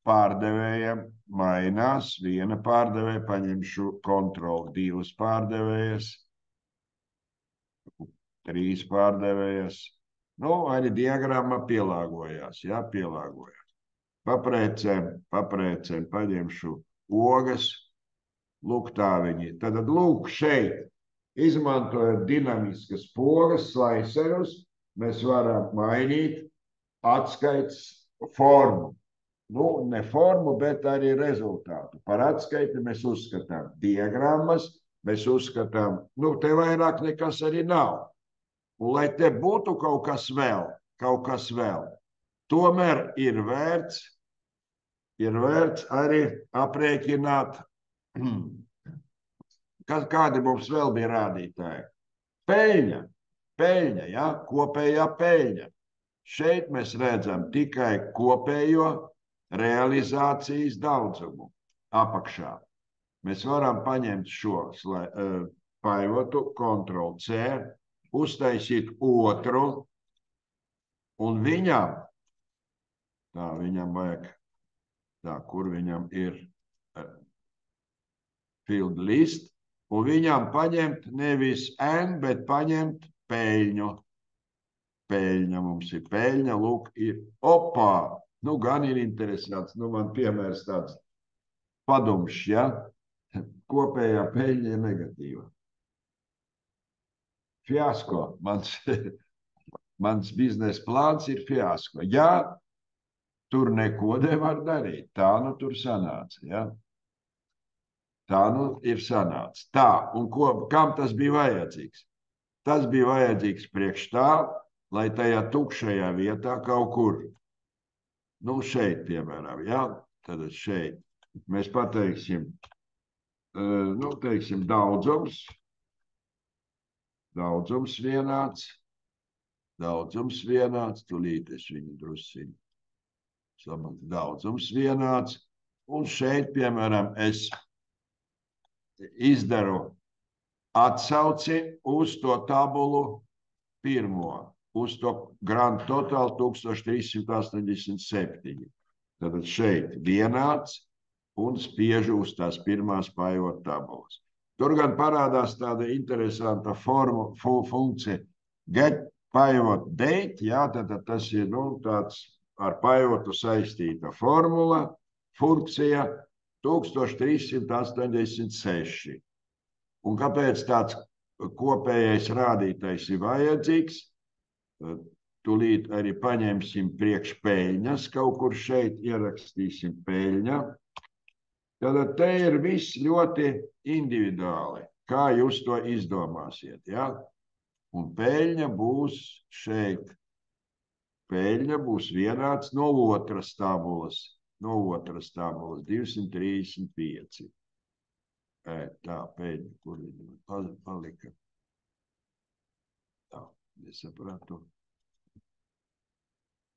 pārdevējiem mainās, viena pārdevēja, paņemšu kontroli 2 pārdevējas, 3 pārdevējas, nu, arī diagramma pielāgojās, jā, pielāgojās. Paprēcēm paņemšu ogas, lūk tā viņi. Tad lūk šeit, izmantojot dinamiskas pogas, slicerus, mēs varam mainīt atskaites formu. Nu, ne formu, bet arī rezultātu. Par atskaiti mēs uzskatām diagrammas, mēs uzskatām, nu, te vairāk nekas arī nav. Un lai te būtu kaut kas vēl, tomēr ir vērts arī aprēķināt, kādi mums vēl bija rādītāji. Peļņa, ja? Kopējā peļņa. Šeit mēs redzam tikai kopējo realizācijas daudzumu apakšā. Mēs varam paņemt šo pivotu, Ctrl+C, uztaisīt otru, un viņam vajag, kur viņam ir field list, un viņam paņemt nevis N, bet paņemt peļņu. Peļņa mums ir peļņa, lūk, ir, nu gan ir interesants, nu man piemērs tāds padumšs, ja? kopējā peļņa ir negatīva. Fiasko. Mans biznesa plāns ir fiasko. Ja tur neko nevar darīt, tā nu tur sanāca. Ja? Tā nu ir sanāca. Tā, un kam tas bija vajadzīgs? Tas bija vajadzīgs priekš tā, lai tajā tukšajā vietā kaut kur, nu šeit, piemēram, ja? Tad šeit mēs pateiksim, nu, teiksim, daudzums vienāds, tūlīt es viņu drusciņu, daudzums vienāds, un šeit, piemēram, es izdaru atsauci uz to tabulu pirmo, uz to grand total 1387. Tad šeit vienāds un spiežu uz tās pirmās pivot tabulas. Tur gan parādās tāda interesanta funkcija get pivot date, jā, tad tas ir tāds ar pivotu saistīta formula, funkcija 1386. Un kāpēc tāds kopējais rādītājs ir vajadzīgs? Tūlīt arī paņemsim priekš peļņas, kaut kur šeit ierakstīsim peļņa. Tad te ir viss ļoti individuāli, kā jūs to izdomāsiet. Ja? Un peļņa būs šeit. Peļņa būs vienāds no otras tabulas 235. Tā, peļņa, kur viņa palika? Tā, nesapratu.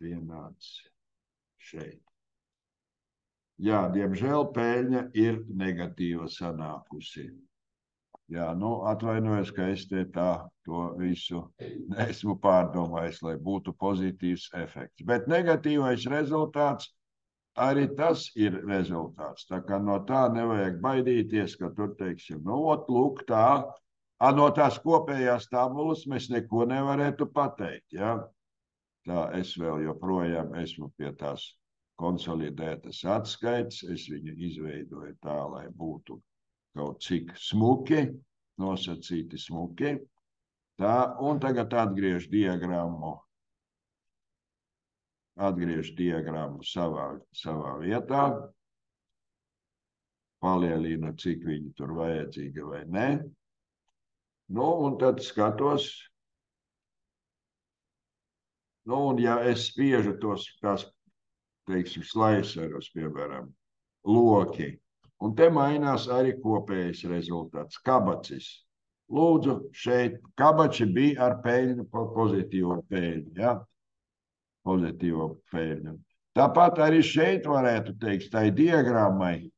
Vienāds šeit. Jā, diemžēl peļņa ir negatīva sanākusi. Jā, nu atvainojos, ka es te tā to visu neesmu pārdomājis, lai būtu pozitīvs efekts. Bet negatīvais rezultāts, arī tas ir rezultāts. Tā kā no tā nevajag baidīties, ka tur teiksim, lūk tā, no tās kopējās tabulas mēs neko nevarētu pateikt, jā. Tā es vēl joprojām esmu pie tās konsolidētas atskaites, es viņu izveidoju tā, lai būtu kaut cik smuki, nosacīti smuki. Tā, un tagad atgriež diagrammu savā vietā, palielinu, cik viņi tur vajadzīga vai ne. Nu, un tad skatos, nu, un ja es spiežu tās, teiksim, slaiserus, piemēram, loki, un te mainās arī kopējais rezultāts. Kabacis. Lūdzu, šeit kabači bija ar peļņu, pozitīvo peļņu, ja? Pozitīvo peļņu. Tāpat arī šeit varētu teikt, tai diagrammai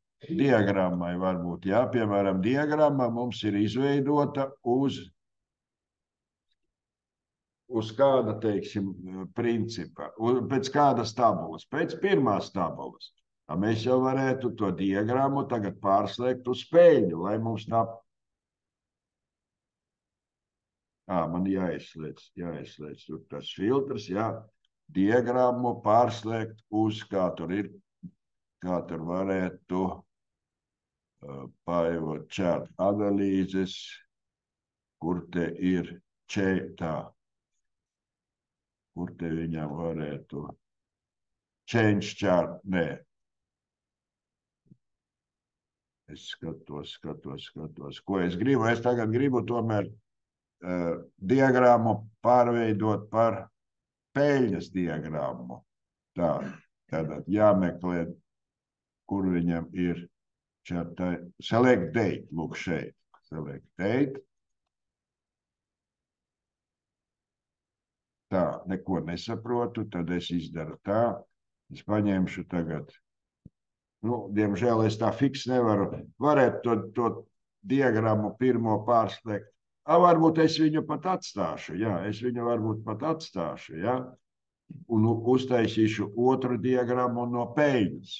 varbūt, ja? Piemēram, diagramma mums ir izveidota uz kāda, teiksim, principa, pēc kādas tabulas, pēc pirmās tabulas. Mēs jau varētu to diagrammu tagad pārslēgt uz peļņu, lai mums tā... Man jāizslēdz tur tas filtrs, jā. Diagrammu pārslēgt uz, kā tur varētu pivot chart analīzes, kur te ir tā. Kur te viņam varētu change chart, nē. Es skatos. Ko es gribu? Es tagad gribu tomēr diagrammu pārveidot par peļņas diagrammu. Tā, tātad jāmeklē, kur viņam ir select date, lūk šeit. Select date. Tā, neko nesaprotu, tad es izdaru tā. Es paņemšu tagad. Nu, diemžēl es tā fiks nevaru. Varētu to diagrammu pirmo pārslēgt. Varbūt es viņu pat atstāšu, jā. Es viņu varbūt pat atstāšu, jā. Un uztaisīšu otru diagrammu no peļņas.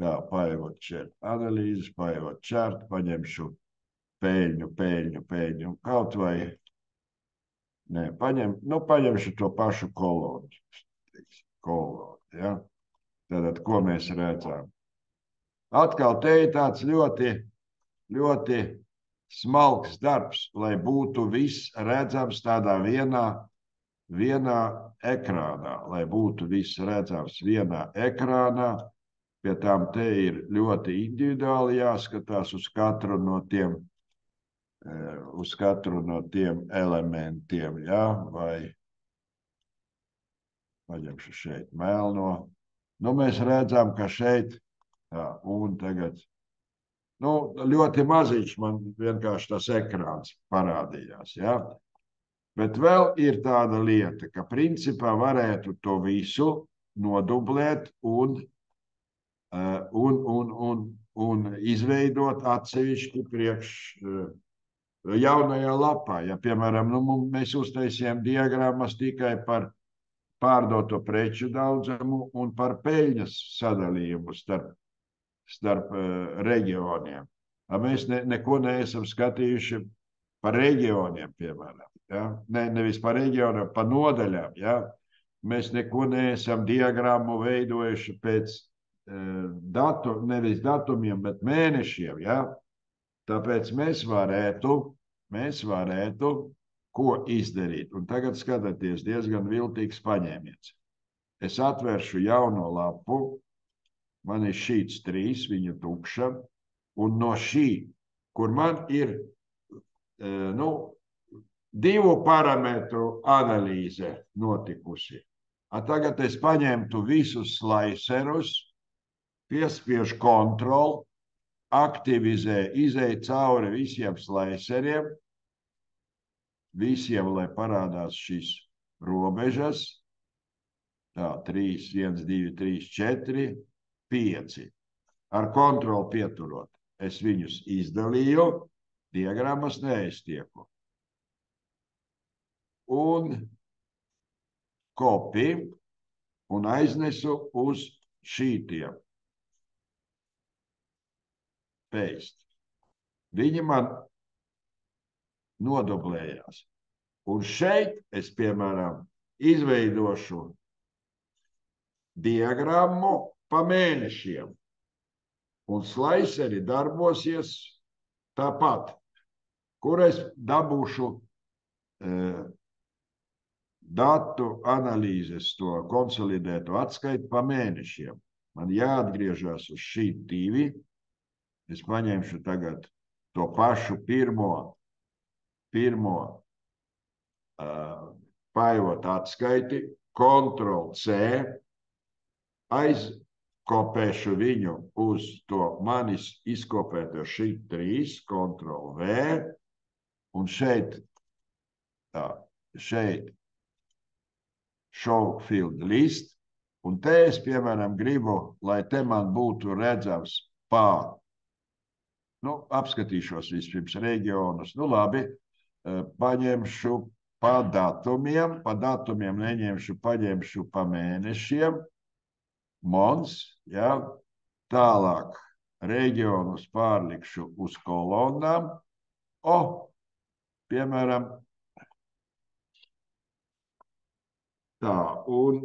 Jā, pivot chart analīzes, pivot chart, paņemšu peļņu. Kaut vai... Nē, paņemšu to pašu kolonu. Ja? Tātad, ko mēs redzam? Atkal te ir tāds ļoti ļoti smalks darbs, lai būtu viss redzams tādā vienā ekrānā, lai būtu viss redzams vienā ekrānā. Pie tām te ir ļoti individuāli jāskatās uz katru no tiem elementiem, ja? Vai paņemšu šeit melno. Nu, mēs redzam, ka šeit, un tagad, ļoti maziņš man vienkārši tas ekrāns parādījās, ja? Bet vēl ir tāda lieta, ka principā varētu to visu nodublēt un izveidot atsevišķi priekš jaunajā lapā. Ja, piemēram, mēs uztaisījām diagrammas tikai par pārdoto preču daudzumu un par peļņas sadalījumu starp reģioniem. Mēs neko neesam skatījuši par reģioniem, piemēram. Ja? Nevis par reģioniem, par nodaļām. Ja? Mēs neko neesam diagrammu veidojuši pēc nevis datumiem, bet mēnešiem. Ja? Tāpēc mēs varētu ko izdarīt. Un tagad skatieties, diezgan viltīgs paņēmiens. Es atvēršu jauno lapu, man ir šīts 3, viņa tukša, un no šī, kur man ir 2 parametru analīze notikusi. Tagad es paņemtu visus slaiserus, piespiežu kontroli, aktivizē, izēj cauri visiem slaiseriem, visiem, lai parādās šīs robežas. Tā, 3, 1, 2, 3, 4, 5. Ar kontroli pieturot. Es viņus izdalīju, diagrammas neiztieku. Un kopi un aiznesu uz šītiem. Paste. Viņi man nodublējās. Un šeit es, piemēram, izveidošu diagrammu pa mēnešiem. Un slaiseri darbosies tāpat, kur es dabūšu datu analīzes, to konsolidēto atskaitu pa mēnešiem. Man jāatgriežas uz šīt 2. Es paņemšu tagad to pašu pirmo pivot atskaiti, Ctrl+C, aizkopēšu viņu uz to manis izkopēto šīt 3, Ctrl+V, un šeit show field list, un te es, piemēram, gribu, lai te man būtu redzams apskatīšos vispirms reģionus. Labi, paņemšu pa datumiem neņemšu, paņemšu pa mēnešiem, mons, ja, tālāk reģionus pārlikšu uz kolonnām, piemēram, tā, un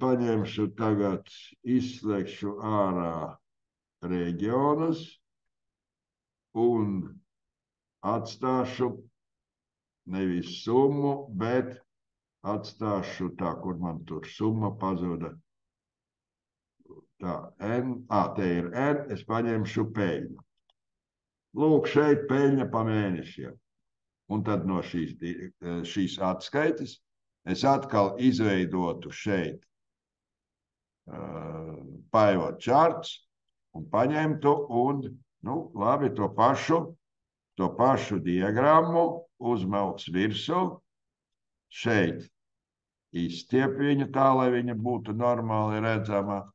paņemšu tagad, izslēgšu ārā reģionus un atstāšu nevis summu, bet atstāšu tā, kur man tur summa pazuda. Tā, te ir N, es paņemšu peļņu. Lūk, šeit peļņa pa mēnešiem. Un tad no šīs atskaites es atkal izveidotu šeit pivot charts un paņemtu un, labi, to pašu diagrammu uzmelks virsū, šeit izstiep viņu tā, lai viņa būtu normāli redzama,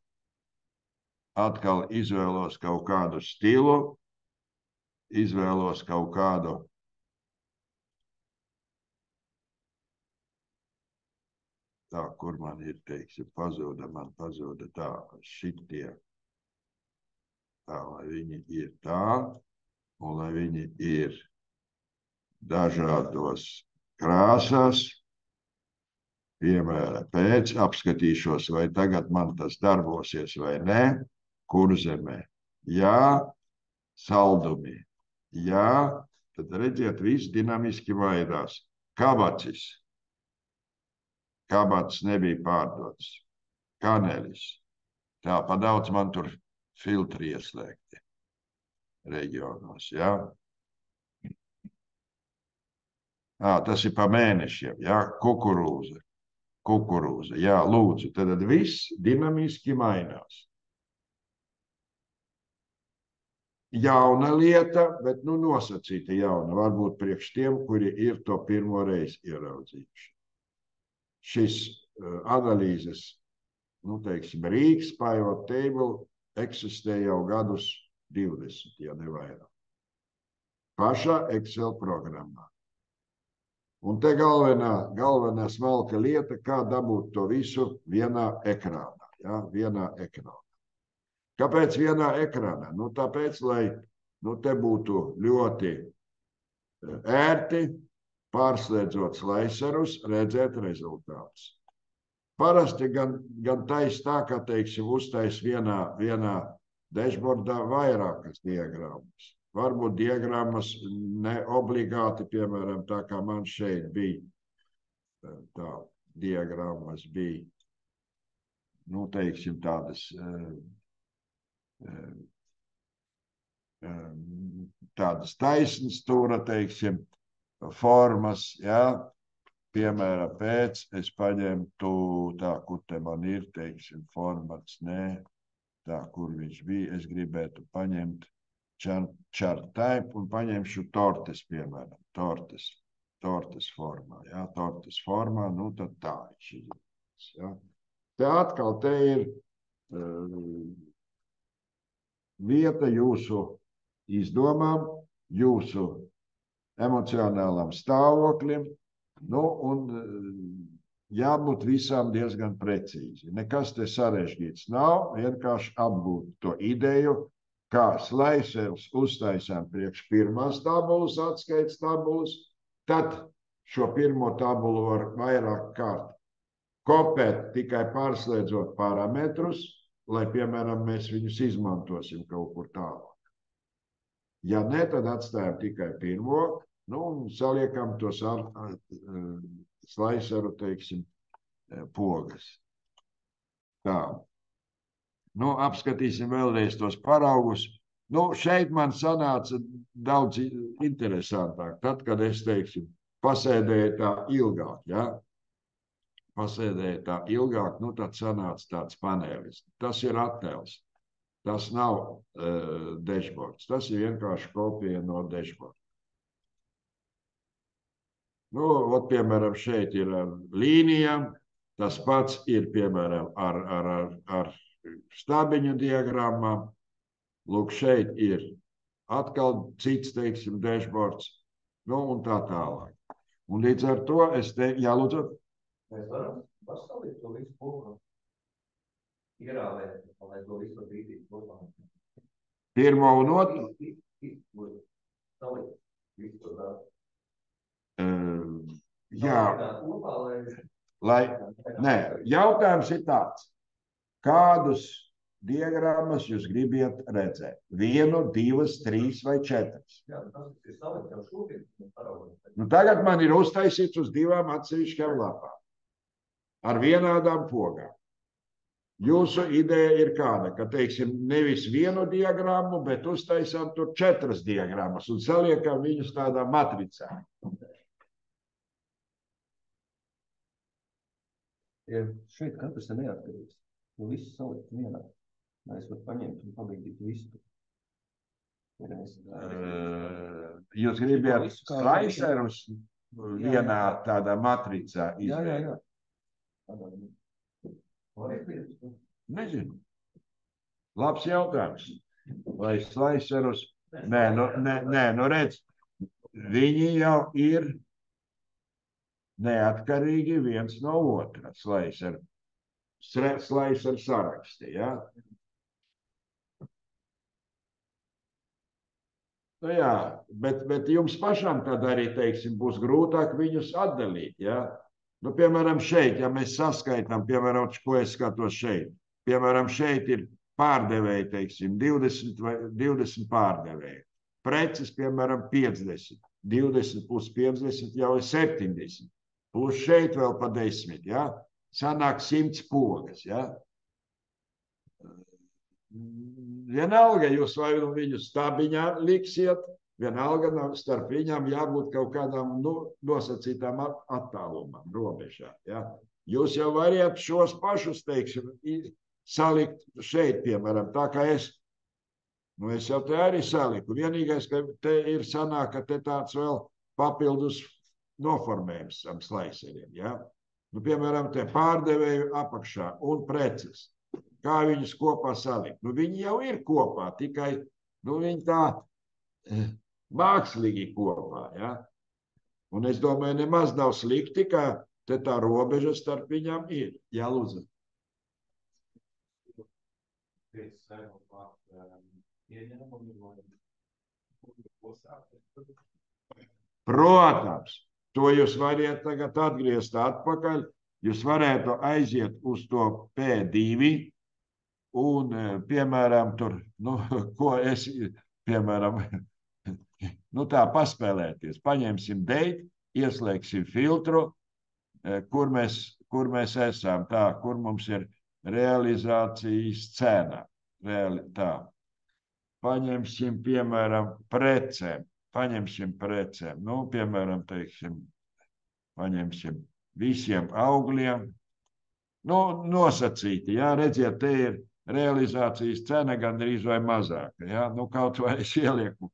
atkal izvēlos kaut kādu stilu, izvēlos kaut kādu tā, kur man ir, teiksim, pazuda tā, šitie, tā, lai viņi ir tā, un lai viņi ir dažādos krāsās, piemēram, apskatīšos, vai tagad man tas darbosies vai ne, kur zemē. Jā, saldumi. Jā, tad redziet, viss dinamiski vairās. Kabacis. Kabacis nebija pārdots. Kanelis. Tā, pa daudz man tur filtri ieslēgti reģionos, jā. Tas ir pa mēnešiem, jā, kukurūza. Kukurūza, jā, lūdzu, tad viss dinamiski mainās. Jauna lieta, bet nosacīta jauna, varbūt priekš tiem, kuri ir to pirmo reizi ieraudzījuši. Šis analīzes, teiksim, rīks, pivot table, eksistē jau gadus 20, ja ne vairāk. Pašā Excel programmā. Un te galvenā smalka lieta, kā dabūt to visu vienā ekrānā. Ja? Vienā ekrānā. Kāpēc vienā ekrānā? Tāpēc, lai te būtu ļoti ērti, pārslēdzot slicerus, redzēt rezultātus. Parasti gan taisa tā, ka, teiksim, uztais vienā dashboardā vairākas diagrammas. Varbūt diagrammas ne obligāti, piemēram, tā kā man šeit bija, tā diagrammas bija, teiksim, tādas taisnas stūra, teiksim, formas, jā, piemēram, es paņemtu tā, kur te man ir, teiksim, formats, nē, tā, kur viņš bija, es gribētu paņemt chart type un paņemšu tortes, piemēram, tortes formā, jā, tortes formā, tad tā viņš izvēlas, jā. Te atkal te ir vieta jūsu izdomām, jūsu emocionālam stāvoklim, un jābūt visām diezgan precīzi. Nekas te sarežģīts nav, vienkārši apgūt to ideju, kā slicerus uztaisām priekš pirmās tabulas, atskaites tabulas, tad šo pirmo tabulu var vairāk kārt kopēt, tikai pārslēdzot parametrus, lai, piemēram, mēs viņus izmantosim kaut kur tālāk. Ja ne, tad atstājam tikai pirmo, un saliekam tos sliceru, teiksim, pogas. Tā. Apskatīsim vēlreiz tos paraugus. Šeit man sanāca daudz interesantāk. Tad, kad es, teiksim, pasēdēju tā ilgāk, ja? Pasēdēju tā ilgāk, tad sanāca tāds panelis. Tas ir attēls. Tas nav dashboards. Tas ir vienkārši kopija no dashboarda. Piemēram, šeit ir ar līnijām. Tas pats ir, piemēram, ar stabiņu diagrammām. Lūk, šeit ir atkal cits, teiksim, dashboards, un tā tālāk. Un līdz ar to es lūdzu. Mēs varam pastāvīt to visu kopā. Ierāvēt, lai to visu brīdīt kopā. Pirmo un otru? Salikt visu to dārbu. Jā. Nē, jautājums ir tāds. Kādus diagrammas jūs gribiet redzēt? 1, 2, 3 vai 4? Jā, tas ir salikt jau šodien. Tagad man ir uztaisīts uz 2 atsevišķām lapām. Ar vienādām pogām. Jūsu ideja ir kāda, ka, teiksim, nevis vienu diagrammu, bet uztaisām tur 4 diagrammas un saliekam viņus tādā matricā. Ja šeit katrs ir neatkarīgs. Visu salikt vienā. Lai es varu paņemt un pabeigīt visu. Jūs gribat slicerus vienā tādā matricā izvēlēt? Nezinu. Labs jautājums. Vai slicerus? Nē, redz, viņi jau ir neatkarīgi viens no otra. Slicer saraksti, ja? Jā, bet jums pašam tad arī, teiksim, būs grūtāk viņus atdalīt, ja? Piemēram, šeit, ja mēs saskaitām, piemēram, ko es skatos šeit. Piemēram, šeit ir pārdevēji, teiksim, 20 pārdevēji. preces, piemēram, 50. 20 plus 50 jau ir 70. Plus šeit vēl pa 10, ja? Sanāk 100 pogas, ja? Vienalga, jūs vai nu viņu stabiņā liksiet, vienalga starp viņām jābūt kaut kādām nosacītām attālumam, robežām, ja? Jūs jau variet šos pašus, teiksim, salikt šeit, piemēram, tā kā es jau te arī saliku. Vienīgais, ka te ir sanāk, ka te tāds vēl papildus noformējums tam slaiseriem, ja? Piemēram, te pārdevēju apakšā un preces. Kā viņus kopā salikt? Viņi jau ir kopā, tikai viņi tā mākslīgi kopā, ja? Un es domāju, nemaz nav slikti, ka te tā robeža starp viņām ir. Jā, lūdzu. Protams, to jūs variet tagad atgriezt atpakaļ. Jūs varētu aiziet uz to P2 un, piemēram, tur, ko es, piemēram, tā paspēlēties. Paņemsim date, ieslēgsim filtru, kur mēs esam, tā, kur mums ir realizācijas cena. Tā. Paņemsim, piemēram, precēm. Piemēram, teiksim, paņemsim visiem augļiem. Nosacīti, jā, redziet, te ir realizācijas cena gandrīz vai mazāka, jā. Kaut vai es ielieku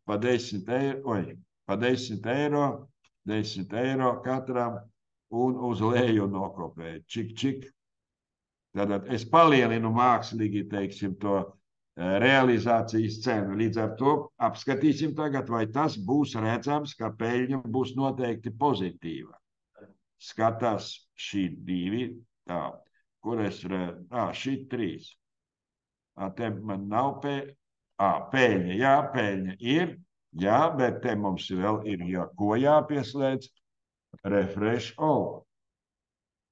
pa 10 eiro, 10 eiro katram un uz leju nokopēju. Čik. Tātad es palielinu mākslīgi, teiksim, to realizācijas cenu. Līdz ar to apskatīsim tagad, vai tas būs redzams, ka peļņa būs noteikti pozitīva. Skatās šī 2, tā, kur es redzu, šī 3. Te man nav peļņa, jā, peļņa ir, jā, bet te mums vēl ir, ko jāpieslēdz, refresh all.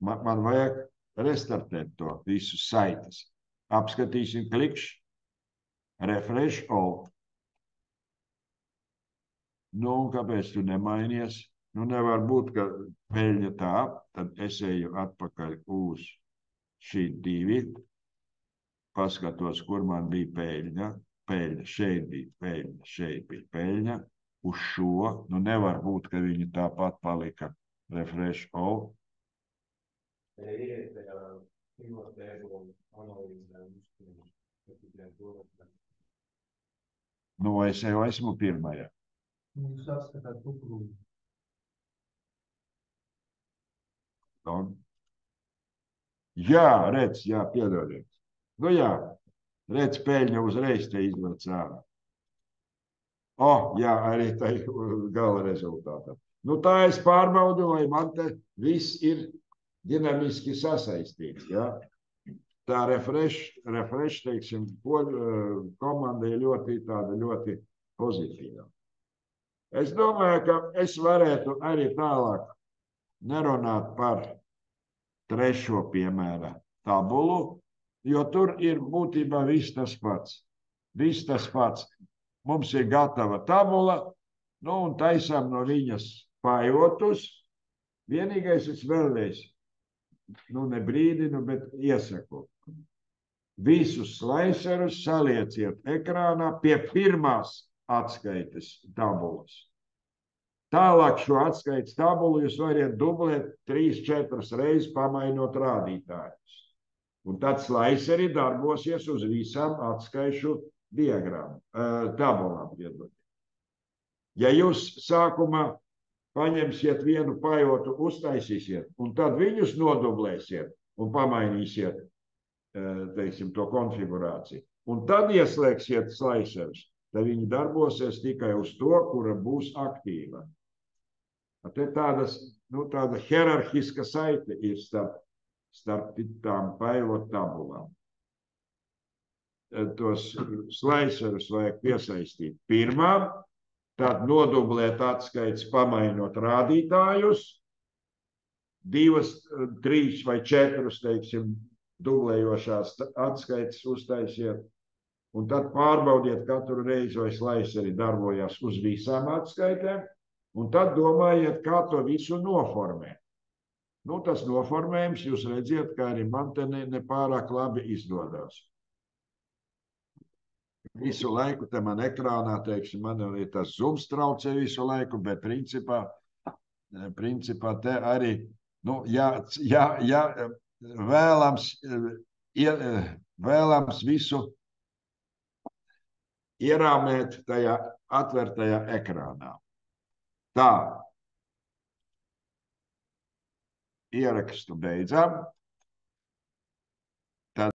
Man vajag restartēt to visu saites. Apskatīsim, klikšķi. Refresh all. Un kāpēc tu nemainies? Nevar būt, ka peļņa tā, tad es eju atpakaļ uz šī 2. Paskatos, kur man bija peļņa. Šeit bija peļņa, šeit bija peļņa. Uz šo, nevar būt, ka viņi tāpat palika. Refresh all. Es jau esmu pirmajā. Jūs apskatāt kukurūzu. Jā, redz, jā, piedodiet. Jā, redz, peļņa uzreiz te izlec ārā. Jā, arī tā gala rezultātā. Tā es pārbaudu, vai man te viss ir dinamiski sasaistīts, jā. Tā refresh, teiksim, komanda ir ļoti pozitīva. Es domāju, ka es varētu arī tālāk nerunāt par 3. piemēra tabulu, jo tur ir būtībā viss tas pats. Mums ir gatava tabula, un taisām no viņas pajotus. Vienīgais es vēlreiz, ne brīdinu, bet iesaku. Visus slaiserus salieciet ekrānā pie pirmās atskaites tabulas. Tālāk šo atskaites tabulu jūs variet dublēt 3-4 reizes, pamainot rādītājus. Un tad slaiseri darbosies uz visām atskaišu tabulām. Ja jūs sākumā paņemsiet vienu pajotu, uztaisīsiet, un tad viņus nodublēsiet un pamainīsiet, teiksim, to konfigurāciju. Un tad ieslēgsiet slaiserus, tad viņi darbosies tikai uz to, kura būs aktīva. Te tāda hierarhiska saite ir starp tām pajotu tabulām. Tos slaiserus vajag piesaistīt pirmām, tad nodublēt atskaites, pamainot rādītājus, 2, 3 vai 4, teiksim, dublējošās atskaites uztaisiet, un tad pārbaudiet katru reizi, vai slaids arī darbojās uz visām atskaitēm, un tad domājiet, kā to visu noformēt. Nu, tas noformējums, jūs redziet, ka arī man te nepārāk labi izdodas. Visu laiku te man ekrānā, teiksim, man ir tas zooms traucē visu laiku, bet principā te arī, nu, ja vēlams visu ierāmēt tajā atvērtajā ekrānā. Tā. Ierakstu beidzām.